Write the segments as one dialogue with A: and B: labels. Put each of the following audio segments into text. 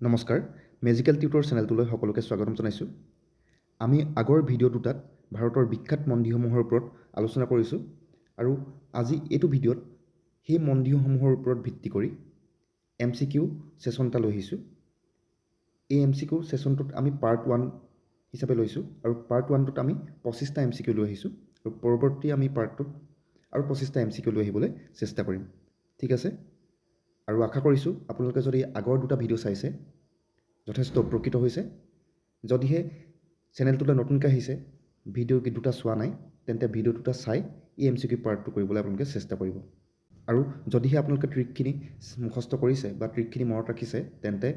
A: নমস্কাৰ magical tutor চেনেলটোলৈ সকলোকে স্বাগতম জনাইছোঁ। আমি আগৰ ভিডিঅ' দুটাত ভাৰতৰ বিখ্যাত মন্দিৰসমূহৰ ওপৰত আলোচনা কৰিছোঁ আৰু আজি এইটো ভিডিঅ'ত সেই মন্দিৰসমূহৰ ওপৰত ভিত্তি কৰি MCQ সেশন এটা লৈ আহিছোঁ। এই MCQ সেশনটোত আমি Part-1 হিচাপে লৈছোঁ আৰু Part-1টোত আমি 25টা MCQ লৈ আহিছোঁ আৰু পৰৱৰ্তী আমি পাৰ্টটোত আৰু 25টা MCQ লৈ আহিবলৈ চেষ্টা কৰিম। ঠিক আছে, আৰু আশা কৰিছোঁ আপোনালোকে যদি আগৰ দুটা ভিডিঅ' চাইছে যথেষ্ট উপকৃত হৈছে। যদিহে চেনেলটোলৈ নতুনকৈ আহিছে, ভিডিঅ' দুটা চোৱা নাই, তেন্তে ভিডিঅ' দুটা চাই এই MCQ পাৰ্টটো কৰিবলৈ আপোনালোকে চেষ্টা কৰিব। আৰু যদিহে আপোনালোকে ট্ৰিকখিনি মুখস্থ কৰিছে বা ট্ৰিকখিনি মনত ৰাখিছে, তেন্তে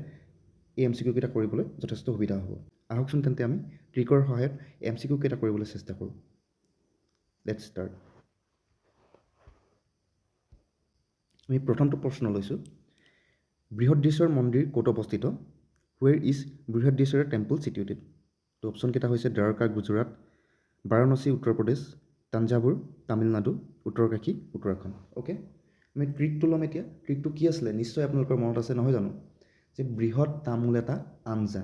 A: এই MCQ কেইটা কৰিবলৈ যথেষ্ট সুবিধা হ'ব। আহকচোন তেন্তে আমি ট্ৰিকৰ সহায়ত MCQ কেইটা কৰিবলৈ চেষ্টা কৰোঁ। Let's start. আমি প্ৰথমটো প্ৰশ্ন লৈছোঁ, বৃহদেশ্বৰ মন্দিৰ ক'ত অৱস্থিত? Where is Brihadeshwar temple situated? তো অপশ্যন কেইটা হৈছে দ্বাৰকা গুজৰাট, বাৰাণসী উত্তৰ প্ৰদেশ, তাঞ্জাভুৰ তামিলনাডু, উত্তৰকাশী উত্তৰাখণ্ড। অ'কে, আমি ট্ৰিকটো ল'ম এতিয়া। ট্ৰিকটো কি আছিলে নিশ্চয় আপোনালোকৰ মনত আছে নহয় জানো, যে বৃহৎ তামোল এটা আঞ্জা।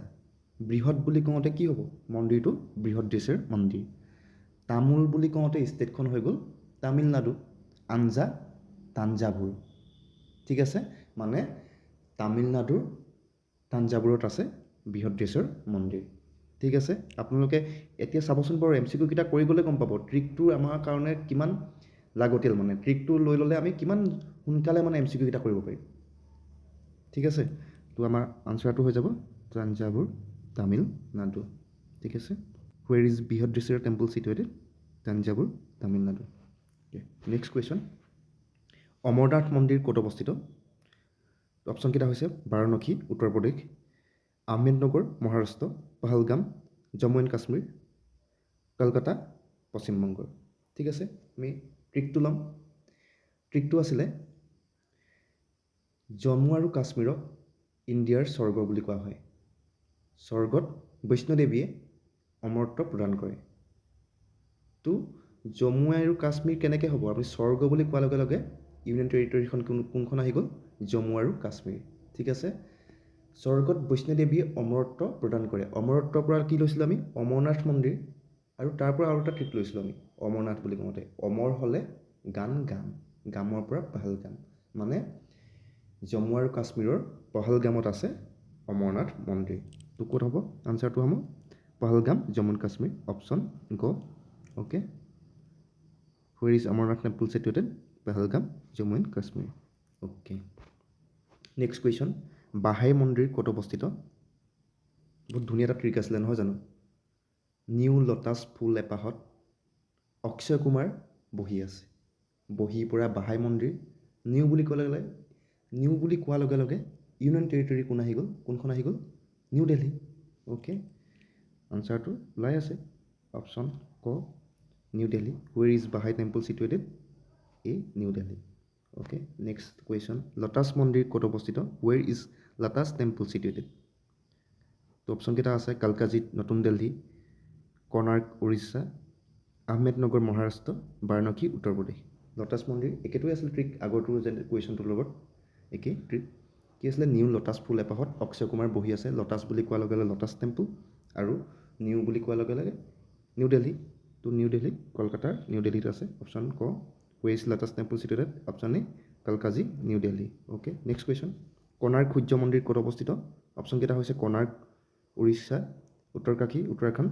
A: বৃহৎ বুলি কওঁতে কি হ'ব? মন্দিৰটো বৃহদেশ্বৰ মন্দিৰ। তামোল বুলি কওঁতে ষ্টেটখন হৈ গ'ল তামিলনাডু, আঞ্জা তাঞ্জাভুৰ। ঠিক আছে, মানে তামিলনাডুৰ তাঞ্জাভুৰত আছে বৃহদেশ্বৰ মন্দিৰ। ঠিক আছে, আপোনালোকে এতিয়া চাবচোন বাৰু MCQ কেইটা কৰি গ'লে গম পাব ট্ৰিকটো আমাৰ কাৰণে কিমান লাগতিয়াল, মানে ট্ৰিকটো লৈ ল'লে আমি কিমান সোনকালে মানে MCQ কেইটা কৰিব পাৰিম। ঠিক আছে, তো আমাৰ আনচাৰটো হৈ যাব তাঞ্জাভুৰ তামিলনাডু। ঠিক আছে, where is Brihadeshwar temple situated? Thanjavur Tamil Nadu. Next question, Amarnath মন্দিৰ ক'ত অৱস্থিত? অপশ্যন কেইটা হৈছে বাৰাণসী উত্তৰ প্ৰদেশ, আহমেদনগৰ মহাৰাষ্ট্ৰ, পহলগাম জম্মু এণ্ড কাশ্মীৰ, কলকাতা পশ্চিমবংগ। ঠিক আছে, আমি ট্ৰিকটো ল'ম। ট্ৰিকটো আছিলে জম্মু আৰু কাশ্মীৰক ইণ্ডিয়াৰ স্বৰ্গ বুলি কোৱা হয়। স্বৰ্গত বৈষ্ণোদেৱীয়ে অমৰত্ব প্ৰদান কৰে। তো জম্মু আৰু কাশ্মীৰ কেনেকৈ হ'ব? আমি স্বৰ্গ বুলি কোৱাৰ লগে লগে ইউনিয়ন টেৰিটৰীখন কোনখন আহি গ'ল? জম্মু আৰু কাশ্মীৰ। ঠিক আছে, স্বৰ্গত বৈষ্ণোদেৱীয়ে অমৰত্ব প্ৰদান কৰে। অমৰত্বৰ পৰা কি লৈছিলোঁ আমি? অমৰনাথ মন্দিৰ, আৰু তাৰ পৰা আৰু এটা ট্ৰিক লৈছিলোঁ আমি অমৰনাথ বুলি কওঁতে অমৰ হ'লে গান গাম, গামৰ পৰা পহলগাম, মানে জম্মু আৰু কাশ্মীৰৰ পহলগামত আছে অমৰনাথ মন্দিৰ। তো ক'ত হ'ব আনচাৰটো? হ'ব পহলগাম জম্মু এণ্ড কাশ্মীৰ, অপশ্যন গ। Okay, where is Amarnath temple situated? Pahalgam Jammu and Kashmir. Okay, next question, Bahai মন্দিৰ ক'ত অৱস্থিত? বহুত ধুনীয়া এটা ট্ৰিক আছিলে নহয় জানো? নিউ লটাছ ফুল এপাহত অক্ষয় কুমাৰ বহি আছে। বহিৰ পৰা বাহাই মন্দিৰ। নিউ বুলি কোৱাৰ লগে লগে ইউনিয়ন টেৰিটৰী কোন আহি গ'ল? কোনখন আহি গ'ল? নিউ দিল্লী। অ'কে, আনচাৰটো ওলাই আছে অপশ্যন ক new Delhi. Where is Bahai temple situated? এই new Delhi. Okay, next question, lotus মন্দিৰ ক'ত অৱস্থিত? Where is lotus temple situated? তো অপশ্যন কেইটা আছে কালকাজিত নতুন দিল্লী, কৰ্ণাৰ্ক উৰিষ্যা, আহমেদনগৰ মহাৰাষ্ট্ৰ, বাৰাণসী উত্তৰ প্ৰদেশ। লটাছ মন্দিৰ একেটোৱে আছিল ট্ৰিক আগৰটোৰ যে কুৱেশ্যনটোৰ লগত একেই ট্ৰিক। কি আছিলে? নিউ লটাছ ফুল এপাহত অক্ষয় কুমাৰ বহি আছে। লটাছ বুলি কোৱাৰ লগে লগে লটাছ টেম্পল, আৰু নিউ বুলি কোৱাৰ লগে লগে নিউ দিল্লী। তো নিউ দিল্লী কলকাতাৰ নিউ দিল্লীত আছে, অপশ্যন ক। Where is lotus temple situated? Option A Kalkaji new Delhi. Okay, next question, Konark সূৰ্য মন্দিৰ ক'ত অৱস্থিত? অপশ্যন কেইটা হৈছে Konark Orissa, Uttarkashi Uttarakhand,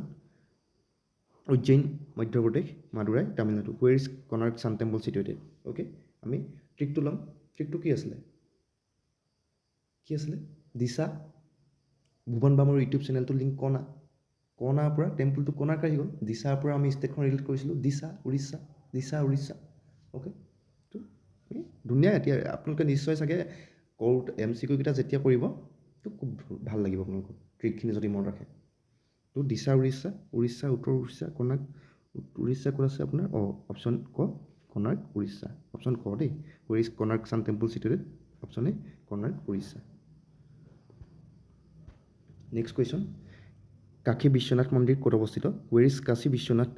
A: Ujjain Madhya Pradesh, Madurai Tamil Nadu. Where is Konark sun temple situated? Okay, আমি ট্ৰিকটো ল'ম। ট্ৰিকটো কি আছিলে? দিশা ভুৱন বামৰ ইউটিউব চেনেলটোৰ লিংক কণাৰ পৰা টেম্পলটো কণাৰ্ক আহি গ'ল। দিশাৰ পৰা আমি ষ্টেটখন ৰিলেট কৰিছিলোঁ দিশা উৰিষ্যা। অ'কে, তো ধুনীয়া। এতিয়া আপোনালোকে নিশ্চয় চাগে MCQ কেইটা যেতিয়া কৰিব তো খুব ভাল লাগিব আপোনালোকৰ ট্ৰিকখিনি যদি মনত ৰাখে। তো দিশা উৰিষ্যা উত্তৰ উৰিষ্যা, কৰ্ণাৰ্ক উৰিষ্যা ক'ত আছে আপোনাৰ? অপশ্যন ক কৰ্ণাৰ্ক উৰিষ্যা, অপশ্যন ক দেই। Where is Konark sun temple situated? Option A Konark Orissa. Next question, Kashi Vishwanath মন্দিৰ ক'ত অৱস্থিত? Where is Kashi Vishwanath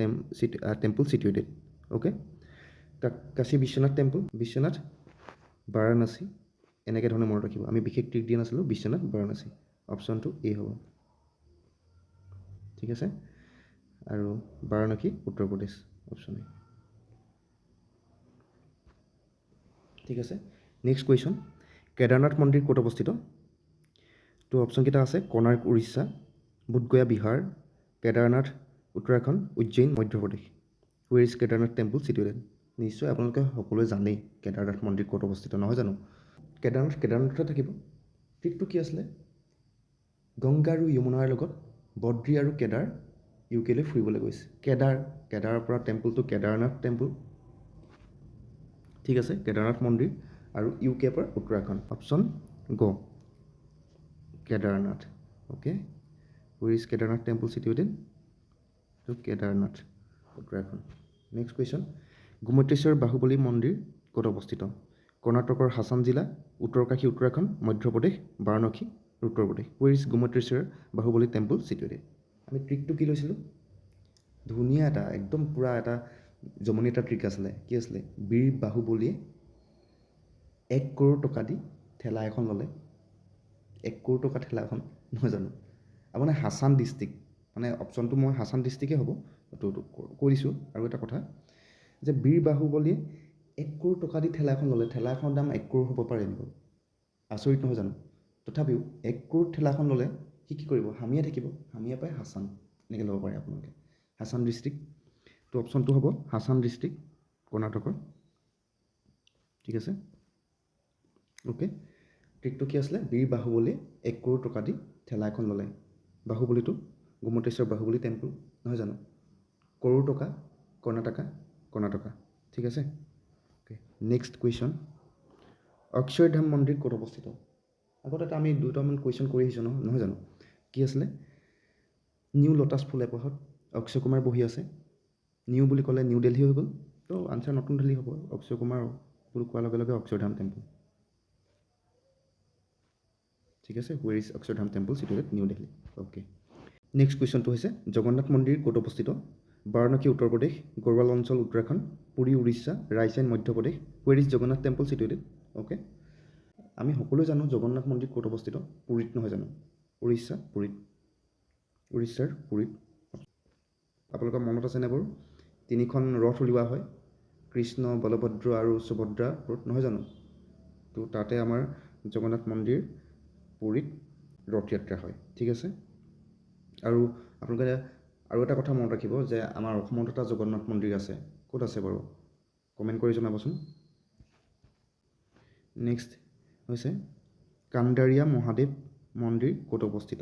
A: temple situated? Okay, Kashi Vishwanath temple, Vishwanath Varanasi, এনেকৈ ধৰণে মনত ৰাখিব। আমি বিশেষ ট্ৰিক দিয়া নাছিলোঁ, বিশ্বনাথ বাৰাণসী। অপশ্যনটো এ হ'ব ঠিক আছে আৰু বাৰাণসী উত্তৰ প্ৰদেশ অপশ্যন এ ঠিক আছে নেক্সট কুৱেশ্যন কেদাৰনাথ মন্দিৰ ক'ত অৱস্থিত তো অপশ্যন কেইটা আছে Konark Orissa Bodh Gaya Bihar Kedarnath Uttarakhand Ujjain Madhya Pradesh where is Kedarnath temple situated নিশ্চয় আপোনালোকে সকলোৱে জানেই কেদাৰনাথ মন্দিৰ ক'ত অৱস্থিত নহয় জানো কেদাৰনাথতে থাকিব ট্ৰিকটো কি আছিলে গংগা আৰু যমুনাৰ লগত বদ্ৰী আৰু কেদাৰ ইউ কেলৈ ফুৰিবলৈ গৈছে কেদাৰৰ পৰা টেম্পলটো কেদাৰনাথ টেম্পল ঠিক আছে কেদাৰনাথ মন্দিৰ আৰু ইউ কেৰ পৰা উত্তৰাখণ্ড অপশ্যন গ Kedarnath okay ৱেৰ is Kedarnath temple situated তো কেদাৰনাথ উত্তৰাখণ্ড নেক্সট কুৱেশ্যন গোমতেশ্বৰ বাহুবলী মন্দিৰ ক'ত অৱস্থিত কৰ্ণাটকৰ হাছান জিলা Uttarkashi Uttarakhand Madhya Pradesh Varanasi Uttar Pradesh where is Gomateshwar Bahubali temple situated আমি ট্ৰিকটো কি লৈছিলোঁ ধুনীয়া এটা একদম পূৰা এটা জমনি এটা ট্ৰিক আছিলে কি আছিলে বীৰ বাহুবলীয়ে 1 কৰোৰ টকা দি ঠেলা এখন ল'লে 1 কৰোৰ টকা ঠেলা এখন নহয় জানো আপোনাৰ হাছান ডিষ্ট্ৰিক্ট মানে অপশ্যনটো মই হাছান ডিষ্ট্ৰিক্টেই হ'ব এইটো কৈ দিছোঁ আৰু এটা কথা যে বীৰ বাহুবলীয়ে 1 কৰোৰ টকা দি ঠেলা এখন ল'লে ঠেলা এখনৰ দাম 1 কৰোৰ হ'ব পাৰে নেকি আচৰিত নহয় জানো তথাপিও 1 কৰোৰ ঠেলাখন ল'লে সি কি কৰিব হামিয়াই থাকিব হামিয়াই পাই হাছান এনেকৈ ল'ব পাৰে আপোনালোকে হাছান ডিষ্ট্ৰিক্ট তো অপশ্যনটো হ'ব হাছান ডিষ্ট্ৰিক্ট কৰ্ণাটকৰ ঠিক আছে অ'কে ট্ৰিকটো কি আছিলে বীৰ বাহুবলীয়ে 1 কৰোৰ টকা দি ঠেলা এখন ল'লে বাহুবলীটো গোমতেশ্বৰ বাহুবলী টেম্পল নহয় জানো কৰোৰ টকা কৰ্ণাটকা ঠিক আছে অ'কে নেক্সট কুৱেশ্যন অক্ষৰধাম মন্দিৰ ক'ত অৱস্থিত আগতে এটা আমি দুটামান কুৱেশ্যন কৰি আহিছোঁ নহয় জানো কি আছিলে নিউ লটাছ ফুল এপাহত অক্ষয় কুমাৰ বহি আছে নিউ বুলি ক'লে নিউ দিল্লী হৈ গ'ল তো আনচাৰ নতুন দিল্লী হ'ব অক্ষয় কুমাৰ বুলি কোৱাৰ লগে লগে অক্ষৰধাম টেম্পল ঠিক আছে where is Akshardham temple situated new Delhi okay next কুৱেশ্যনটো হৈছে জগন্নাথ মন্দিৰ ক'ত অৱস্থিত বাৰাণসী উত্তৰ প্ৰদেশ গড়ৱাল অঞ্চল Uttarakhand Puri Orissa Raisen Madhya Pradesh where is Jagannath temple situated okay আমি সকলোৱে জানো জগন্নাথ মন্দিৰ ক'ত অৱস্থিত পুৰীত নহয় জানো উৰিষ্যাৰ পুৰীত আপোনালোকৰ মনত আছেনে বাৰু 3খন ৰথ উলিওৱা হয় কৃষ্ণ বলভদ্ৰ আৰু সুভদ্ৰা ৰথ নহয় জানো তো তাতে আমাৰ জগন্নাথ মন্দিৰ পুৰীত ৰথ যাত্ৰা হয় ঠিক আছে আৰু আপোনালোকে আৰু এটা কথা মনত ৰাখিব যে আমাৰ অসমত এটা জগন্নাথ মন্দিৰ আছে ক'ত আছে বাৰু কমেণ্ট কৰি জনাবচোন নেক্সট হৈছে কান্দাৰীয়া মহাদেৱ মন্দিৰ ক'ত অৱস্থিত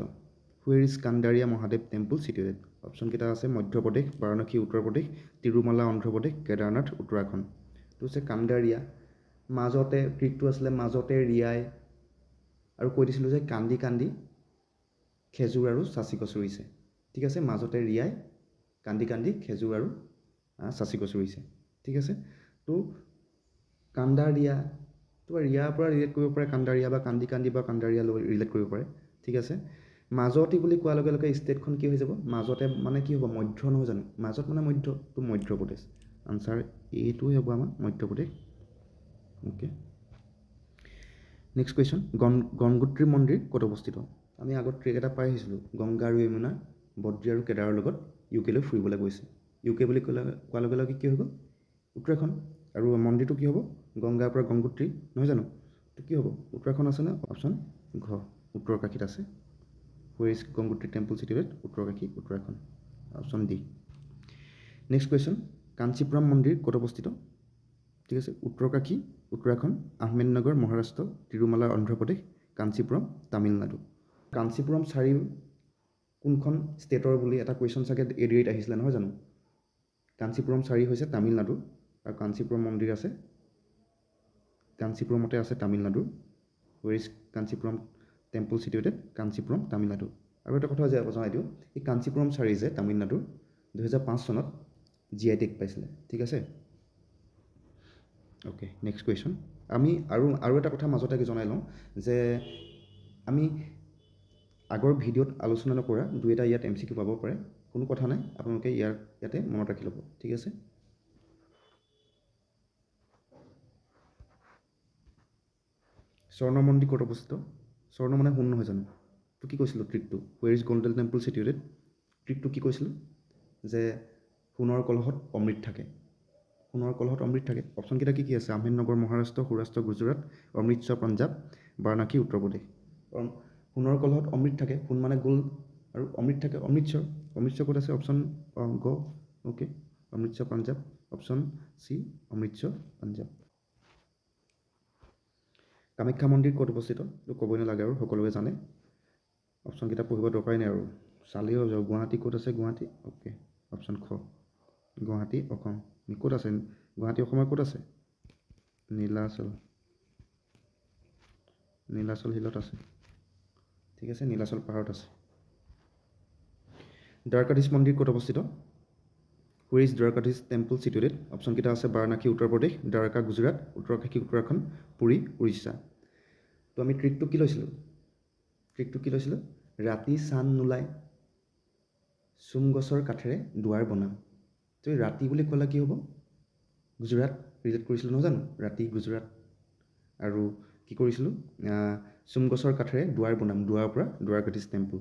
A: where is Kandariya Mahadev temple situated option কেইটা আছে মধ্যপ্ৰদেশ বাৰাণসী উত্তৰ প্ৰদেশ তিৰুমালা অন্ধ্ৰপ্ৰদেশ কেদাৰনাথ উত্তৰাখণ্ড এইটো হৈছে কান্দাৰীয়া মাজতে ট্ৰিকটো আছিলে মাজতে ৰিয়াই আৰু কৈ দিছিলোঁ যে কান্দি কান্দি খেজুৰ আৰু চাচি কচুৰিছে ঠিক আছে মাজতে ৰিয়াই কান্দি কান্দি খেজুৰ আৰু চাচি কচুৰিছে ঠিক আছে তো কান্দাৰীয়া তো ৰিয়াৰ পৰা ৰিলেট কৰিব পাৰে কান্দাৰীয়া বা কান্দি কান্দি বা কান্দাৰীয়া লৈ ৰিলেট কৰিব পাৰে ঠিক আছে মাজতে বুলি কোৱাৰ লগে লগে ষ্টেটখন কি হৈ যাব মাজতে মানে কি হ'ব মধ্য নহয় জানো মাজত মানে মধ্য তো মধ্যপ্ৰদেশ আনচাৰ এইটোৱে হ'ব আমাৰ Madhya Pradesh okay next question Gangotri মন্দিৰ ক'ত অৱস্থিত আমি আগত ট্ৰেক এটা পাই আহিছিলোঁ গংগা আৰু যমুনা বদ্ৰী আৰু কেদাৰৰ লগত ইউ কেলৈ ফুৰিবলৈ গৈছে ইউ কে বুলি কোৱাৰ লগে লগে কি হৈ গ'ল উত্তৰাখণ্ড আৰু মন্দিৰটো কি হ'ব গংগাৰ পৰা গংগোত্ৰী নহয় জানো তো কি হ'ব উত্তৰাখণ্ড আছেনে অপশ্যন ঘ উত্তৰকাশীত আছে where is Gangotri temple situated Uttarkashi Uttarakhand option D next question Kanchipuram মন্দিৰ ক'ত অৱস্থিত ঠিক আছে উত্তৰকাশী উত্তৰাখণ্ড আহমেদনগৰ মহাৰাষ্ট্ৰ তিৰুমালা অন্ধ্ৰপ্ৰদেশ কাঞ্চীপুৰম তামিলনাডু কাঞ্চীপুৰম চাৰি কোনখন ষ্টেটৰ বুলি এটা কুৱেশ্যন চাগে ADREত আহিছিলে নহয় জানো কাঞ্চীপুৰম চাৰি হৈছে তামিলনাডু আৰু কাঞ্চীপুৰম মন্দিৰ আছে কাঞ্চীপুৰমতে আছে তামিলনাডুৰ ৱেৰ is Kanchipuram temple situated Kanchipuram Tamil Nadu আৰু এটা কথা যে জনাই দিওঁ এই কাঞ্চীপুৰম চাৰি যে তামিলনাডুৰ 2005 চনত GI টেগ পাইছিলে ঠিক আছে অ'কে নেক্সট কুৱেশ্যন আমি আৰু এটা কথা মাজতে জনাই লওঁ যে আমি আগৰ ভিডিঅ'ত আলোচনা নকৰা দুই এটা ইয়াত MCQ পাব পাৰে কোনো কথা নাই আপোনালোকে ইয়াতে মনত ৰাখি ল'ব ঠিক আছে স্বৰ্ণ মন্দিৰ ক'ত অৱস্থিত স্বৰ্ণ মানে সোণ নহয় জানো তো কি কৈছিলোঁ ট্ৰিকটো where is golden temple situated ট্ৰিকটো কি কৈছিলোঁ যে সোণৰ কলহত অমৃত থাকে সোণৰ কলহত অমৃত থাকে অপশ্যনকেইটা কি আছে আহমেদনগৰ মহাৰাষ্ট্ৰ সৌৰাষ্ট্ৰ গুজৰাট অমৃতসৰ পাঞ্জাৱ বাৰাণসী উত্তৰ প্ৰদেশ সোণৰ কলহত অমৃত থাকে সোণ মানে গ'ল্ড আৰু অমৃত থাকে অমৃতসৰ ক'ত আছে অপশ্যন গ okay Amritsar Punjab option C Amritsar Punjab Kamakhya মন্দিৰ ক'ত অৱস্থিত এইটো ক'বই নালাগে আৰু সকলোৱে জানে অপশ্যনকেইটা পঢ়িব দৰকাৰেই নাই আৰু চালেই হৈ যাব গুৱাহাটী ক'ত আছে গুৱাহাটী অ'কে অপশ্যন খ গুৱাহাটী অসম ক'ত আছে গুৱাহাটী অসমৰ ক'ত আছে নীলাচল হিলত আছে ঠিক আছে নীলাচল পাহাৰত আছে দ্বাৰকাধীশ মন্দিৰ ক'ত অৱস্থিত where is Dwarkadhish temple situated অপশ্যনকেইটা আছে বাৰাণসী উত্তৰ প্ৰদেশ দ্বাৰকা গুজৰাট উত্তৰকাশী উত্তৰাখণ্ড পুৰী উৰিষ্যা তো আমি ট্ৰিকটো কি লৈছিলোঁ ৰাতি চান নোলায় চুম গছৰ কাঠেৰে দুৱাৰ বনাম তো ৰাতি বুলি ক'লে কি হ'ব গুজৰাট ৰিলেট কৰিছিলোঁ নহয় জানো ৰাতি গুজৰাট আৰু কি কৰিছিলোঁ চুম গছৰ কাঠেৰে দুৱাৰ বনাম দুৱাৰৰ পৰা দ্বাৰকাধীশ টেম্পল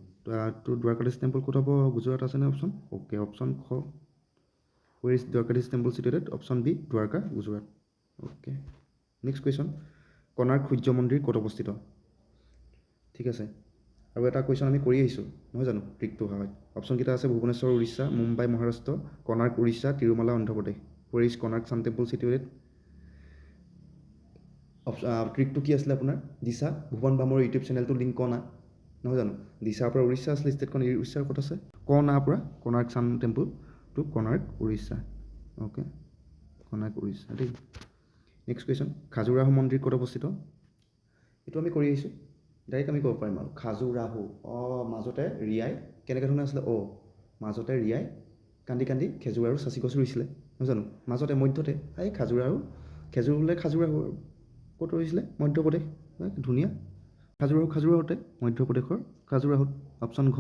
A: তো দ্বাৰকাধীশ টেম্পল ক'ত হ'ব গুজৰাট আছেনে অপশ্যন অ'কে অপশ্যন খ where is Dwarkadhish temple situated option B Dwarka Gujarat okay next question Konark সূৰ্য মন্দিৰ ক'ত অৱস্থিত ঠিক আছে আৰু এটা কুৱেশ্যন আমি কৰি আহিছোঁ নহয় জানো ট্ৰিকটো হয় অপশ্যনকেইটা আছে Bhubaneswar Orissa Mumbai Maharashtra Konark Orissa Tirumala Andhra Pradesh where is Konark sun temple situated ট্ৰিকটো কি আছিলে আপোনাৰ দিশা ভুৱন বামৰ ইউটিউব চেনেলটো লিংক কণা নহয় জানো দিশাৰ পৰা উৰিষ্যা আছিলে ষ্টেটখন উৰিষ্যাৰ ক'ত আছে কণাৰ পৰা Konark sun temple to Konark Orissa okay Konark Orissa দেই নেক্সট কুৱেশ্যন খাজুৰাহো মন্দিৰ ক'ত অৱস্থিত এইটো আমি কৰি আহিছোঁ ডাইৰেক্ট আমি ক'ব পাৰিম আৰু খাজুৰাহো মাজতে ৰিয়াই কেনেকৈ ধৰণে আছিলে মাজতে ৰিয়াই কান্দি কান্দি খেজুৰ আৰু চাচি গছ ৰুইছিলে নহয় জানো মাজতে মধ্যতে এই খাজুৰাহো খেজুৰ ৰুলে খাজুৰাহো আৰু ক'ত ৰৈছিলে মধ্যপ্ৰদেশ ধুনীয়া খাজুৰাহোতে মধ্যপ্ৰদেশৰ খাজুৰাহোত অপশ্যন ঘ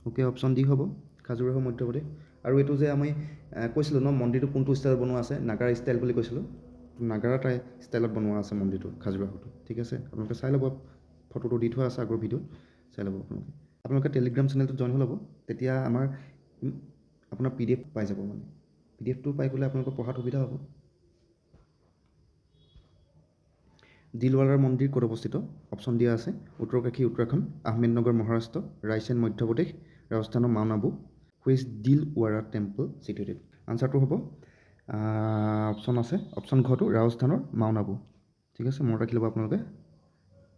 A: অ'কে অপশ্যন ডি হ'ব খাজুৰাহো মধ্যপ্ৰদেশ আৰু এইটো যে আমি কৈছিলোঁ ন মন্দিৰটো কোনটো ষ্টাইলত বনোৱা আছে নাগাৰা ষ্টাইল বুলি কৈছিলোঁ নাগাৰা ষ্টাইলত বনোৱা আছে মন্দিৰটো খাজুৰাহোটো ঠিক আছে আপোনালোকে চাই ল'ব ফটোটো দি থোৱা আছে আগৰ ভিডিঅ'ত চাই ল'ব আপোনালোকে টেলিগ্ৰাম চেনেলটোত জইন হৈ ল'ব তেতিয়া আমাৰ আপোনাৰ PDF পাই যাব মানে PDFটো পাই গ'লে আপোনালোকৰ পঢ়াত সুবিধা হ'ব দিলৱালাৰ মন্দিৰ ক'ত অৱস্থিত অপশ্যন দিয়া আছে উত্তৰকাশী উত্তৰাখণ্ড আহমেদনগৰ মহাৰাষ্ট্ৰ ৰায়চেন মধ্যপ্ৰদেশ ৰাজস্থানৰ mount Abu where is Dilwara temple situated আনচাৰটো হ'ব অপশ্যন আছে অপশ্যন ঘটো ৰাজস্থানৰ মাউণ্ট আবু ঠিক আছে মনত ৰাখি ল'ব আপোনালোকে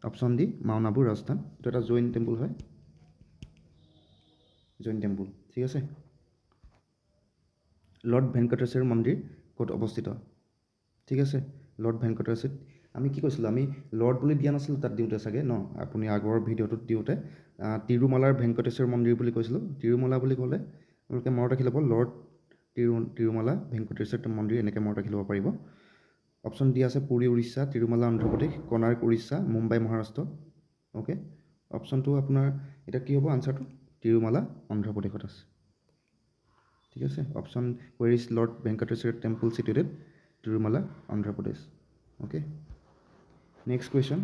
A: option D mount Abu Rajasthan এইটো এটা জৈন টেম্পল হয় জৈন টেম্পল ঠিক আছে লৰ্ড ভেংকটেশ্বৰ মন্দিৰ ক'ত অৱস্থিত ঠিক আছে লৰ্ড ভেংকটেশ্বৰ আমি কি কৈছিলোঁ আমি লৰ্ড বুলি দিয়া নাছিলোঁ তাত দিওঁতে চাগে ন আপুনি আগৰ ভিডিঅ'টোত দিওঁতে তিৰুমালাৰ ভেংকটেশ্বৰ মন্দিৰ বুলি কৈছিলোঁ তিৰুমালা বুলি ক'লে আপোনালোকে মনত ৰাখি ল'ব লৰ্ড তিৰুমালা ভেংকটেশ্বৰ মন্দিৰ এনেকৈ মনত ৰাখি ল'ব পাৰিব অপশ্যন ডি আছে পুৰী উৰিষ্যা তিৰুমালা অন্ধ্ৰপ্ৰদেশ কোণাৰ্ক উৰিষ্যা মুম্বাই মহাৰাষ্ট্ৰ অ'কে অপশ্যনটো আপোনাৰ এতিয়া কি হ'ব আনচাৰটো তিৰুমালা অন্ধ্ৰপ্ৰদেশত আছে ঠিক আছে option where is lord Venkateswara temple situated Tirumala Andhra Pradesh okay next question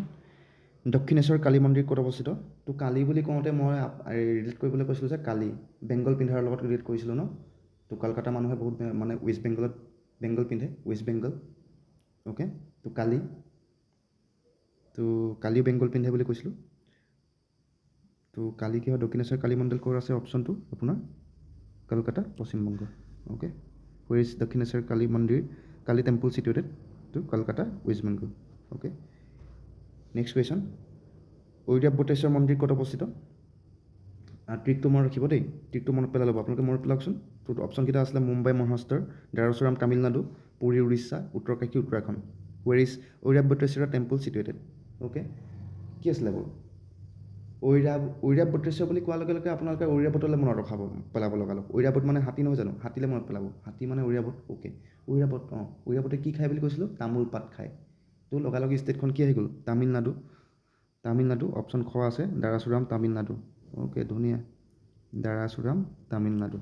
A: Dakshineswar Kali মন্দিৰ ক'ত অৱস্থিত তো কালী বুলি কওঁতে মই ৰিলেট কৰিবলৈ কৈছিলোঁ যে কালী বেংগল পিন্ধাৰ লগত ৰিলেট কৰিছিলোঁ ন তো কলকাতা মানুহে বহুত মানে ৱেষ্ট বেংগলত বেংগল পিন্ধে ৱেষ্ট বেংগল অ'কে তো কালী বেংগল পিন্ধে বুলি কৈছিলোঁ তো কালী কি হয় দক্ষিণেশ্বৰ কালী মন্দিৰ ক'ত আছে অপশ্যনটো আপোনাৰ Kolkata Paschimbanga okay where is Dakshineswar Kali মন্দিৰ Kali temple situated to Kolkata west Bengal okay next question Airavateshwar মন্দিৰ ক'ত অৱস্থিত ট্ৰিকটো মনত ৰাখিব দেই ট্ৰিকটো মনত পেলাই ল'ব আপোনালোকে মনত পেলাওকচোন তো অপশ্যনকেইটা আছিলে মুম্বাই মহাৰাষ্ট্ৰৰ Darasuram Tamil Nadu Puri Orissa Uttarkashi Uttarakhand where is Airavateshwar temple situated okay কি আছিলে বাৰু ঐৰাৱত বটেশ্বৰ বুলি কোৱাৰ লগে লগে আপোনালোকে ঐৰাৱতলৈ মনত ৰখাব পেলাব লগালগ ঐৰাৱত মানে হাতী নহয় জানো হাতীলৈ মনত পেলাব হাতী মানে ঐৰাৱত অ'কে ঐৰাৱত ঐৰাৱতে কি খায় বুলি কৈছিলোঁ তামোল পাত খায় তো লগালগ ষ্টেটখন কি আহি গ'ল তামিলনাডু অপশ্যন খ আছে দাৰাচুৰাম তামিলনাডু অ'কে ধুনীয়া দাৰাচুৰাম তামিলনাডু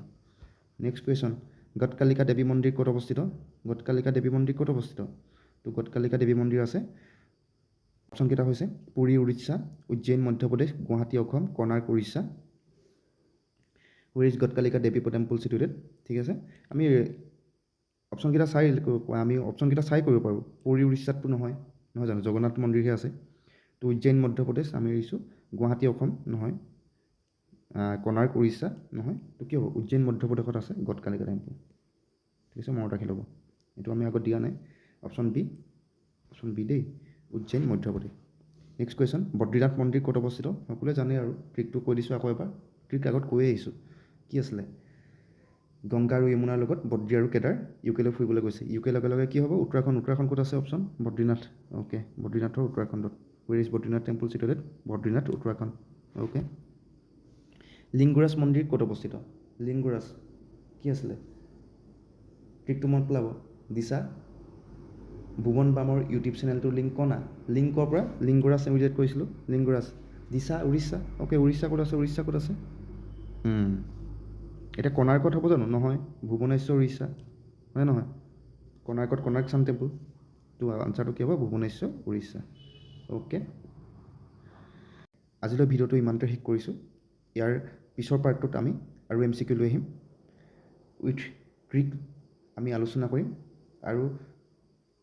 A: নেক্সট কুৱেশ্যন গটকালিকা দেৱী মন্দিৰ ক'ত অৱস্থিত গটকালিকা দেৱী মন্দিৰ ক'ত অৱস্থিত তো গটকালিকা দেৱী মন্দিৰ আছে অপশ্যনকেইটা হৈছে Puri Orissa, Ujjain Madhya Pradesh, Guwahati Assam, Konark Orissa. Where is Gadkalika Devi temple situated. ঠিক আছে, আমি অপশ্যনকেইটা চাই কৰিব পাৰোঁ। পুৰী উৰিষ্যাতটো নহয় জানো, জগন্নাথ মন্দিৰহে আছে। তো উজ্জয়ন মধ্যপ্ৰদেশ আমি এৰিছোঁ, গুৱাহাটী অসম নহয়, কোণাৰ্ক উৰিষ্যা নহয়, তো কি হ'ব, উজ্জয়ন মধ্যপ্ৰদেশত আছে গডকালিকা টেম্পল। ঠিক আছে, মনত ৰাখি ল'ব, এইটো আমি আগত দিয়া নাই। অপশ্যন বি দেই, উজ্জয়ন মধ্যপ্ৰদেশ। নেক্সট কুৱেশ্যন, বদ্ৰীনাথ মন্দিৰ ক'ত অৱস্থিত? সকলোৱে জানে আৰু, ট্ৰিকটো কৈ দিছোঁ আকৌ এবাৰ, ট্ৰিক আগত কৈয়ে আহিছোঁ। কি আছিলে, গংগা আৰু যমুনাৰ লগত বদ্ৰী আৰু কেদাৰ ইউকেলৈ ফুৰিবলৈ গৈছে। ইউকে লগে লগে কি হ'ব, উত্তৰাখণ্ড ক'ত আছে অপশ্যন? বদ্ৰীনাথ। অ'কে, বদ্ৰীনাথৰ উত্তৰাখণ্ডত। Where is Badrinath temple situated? Badrinath, Uttarakhand. Okay. Lingaraj মন্দিৰ ক'ত অৱস্থিত? লিংগৰাজ কি আছিলে, ট্ৰিকটো মনত পেলাব। দিছা, ভুৱন বামৰ ইউটিউব চেনেলটোৰ লিংক কনা, লিংকৰ পৰা লিংগৰাজ এমিডিয়েট কৰিছিলোঁ, লিংগৰাজ। দিছা উৰিষ্যা। অ'কে, উৰিষ্যা ক'ত আছে? এতিয়া কোণাৰ্কত হ'ব জানো? নহয়, ভুৱনেশ্বৰ উৰিষ্যা, হয় নহয়? কোণাৰ্ক চান টেম্পল, তো আনচাৰটো কি হ'ব, ভুৱনেশ্বৰ উৰিষ্যা। অ'কে, আজিলৈ ভিডিঅ'টো ইমানতে শেষ কৰিছোঁ। ইয়াৰ পিছৰ পাৰ্টটোত আমি আৰু MCQ লৈ আহিম, উইথ ট্ৰিক আমি আলোচনা কৰিম। আৰু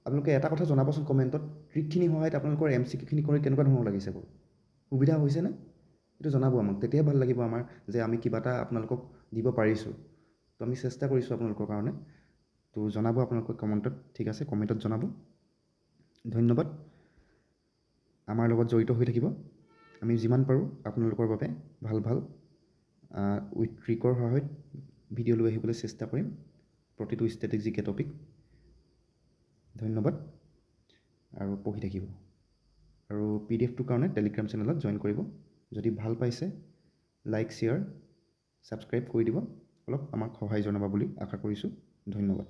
A: আপোনালোকে এটা কথা জনাবচোন কমেণ্টত, ট্ৰিকখিনিৰ সহায়ত আপোনালোকৰ MCQখিনি কৰি কেনেকুৱা ধৰণৰ লাগিছে বাৰু? সুবিধা হৈছেনে? এইটো জনাব আমাক, তেতিয়াহে ভাল লাগিব আমাৰ যে আমি কিবা এটা আপোনালোকক দিব পাৰিছোঁ। তো আমি চেষ্টা কৰিছোঁ আপোনালোকৰ কাৰণে, তো জনাব আপোনালোকে কমেণ্টত। ঠিক আছে, কমেণ্টত জনাব। ধন্যবাদ, আমাৰ লগত জড়িত হৈ থাকিব। আমি যিমান পাৰোঁ আপোনালোকৰ বাবে ভাল উইথ ট্ৰিকৰ সহায়ত ভিডিঅ' লৈ আহিবলৈ চেষ্টা কৰিম, প্ৰতিটো ষ্ট্ৰেটেজিক টপিক। ধন্যবাদ, আৰু পঢ়ি থাকিব। আৰু PDF-টোৰ কাৰণে টেলিগ্ৰাম চেনেলত জইন কৰিব। যদি ভাল পাইছে, লাইক, শ্বেয়াৰ, ছাবস্ক্ৰাইব কৰি দিব, অলপ আমাক সহায় জনাব বুলি আশা কৰিছোঁ। ধন্যবাদ।